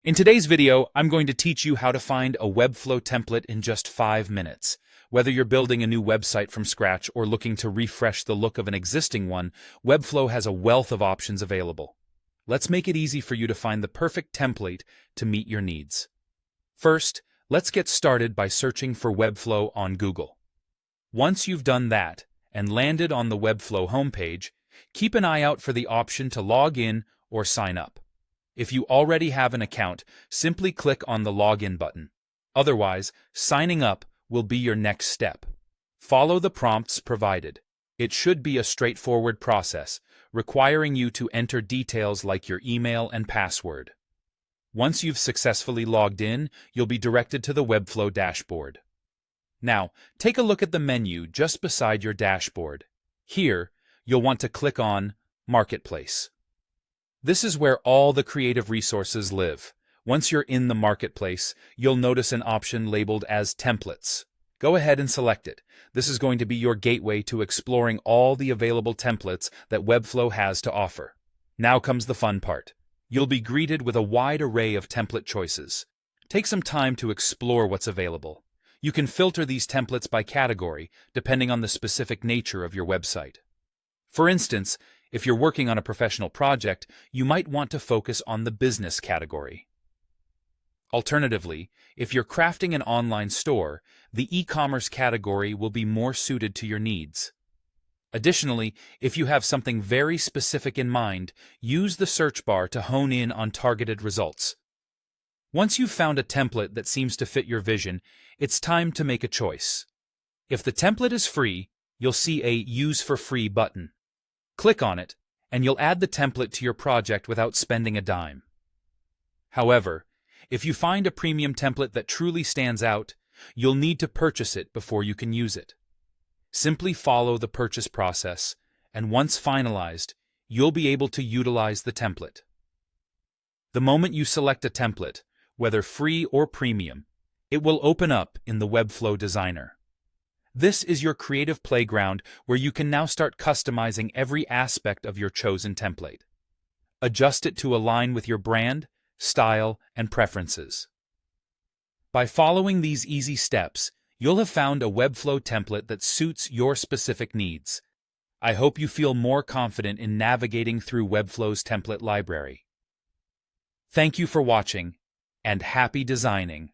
In today's video, I'm going to teach you how to find a Webflow template in just 5 minutes. Whether you're building a new website from scratch or looking to refresh the look of an existing one, Webflow has a wealth of options available. Let's make it easy for you to find the perfect template to meet your needs. First, let's get started by searching for Webflow on Google. Once you've done that and landed on the Webflow homepage, keep an eye out for the option to log in or sign up. If you already have an account, simply click on the Login button. Otherwise, signing up will be your next step. Follow the prompts provided. It should be a straightforward process, requiring you to enter details like your email and password. Once you've successfully logged in, you'll be directed to the Webflow dashboard. Now, take a look at the menu just beside your dashboard. Here, you'll want to click on Marketplace. This is where all the creative resources live. Once you're in the marketplace, you'll notice an option labeled as Templates. Go ahead and select it. This is going to be your gateway to exploring all the available templates that Webflow has to offer. Now comes the fun part. You'll be greeted with a wide array of template choices. Take some time to explore what's available. You can filter these templates by category, depending on the specific nature of your website. For instance, if you're working on a professional project, you might want to focus on the business category. Alternatively, if you're crafting an online store, the e-commerce category will be more suited to your needs. Additionally, if you have something very specific in mind, use the search bar to hone in on targeted results. Once you've found a template that seems to fit your vision, it's time to make a choice. If the template is free, you'll see a Use for Free button. Click on it, and you'll add the template to your project without spending a dime. However, if you find a premium template that truly stands out, you'll need to purchase it before you can use it. Simply follow the purchase process, and once finalized, you'll be able to utilize the template. The moment you select a template, whether free or premium, it will open up in the Webflow Designer. This is your creative playground where you can now start customizing every aspect of your chosen template. Adjust it to align with your brand, style, and preferences. By following these easy steps, you'll have found a Webflow template that suits your specific needs. I hope you feel more confident in navigating through Webflow's template library. Thank you for watching, and happy designing!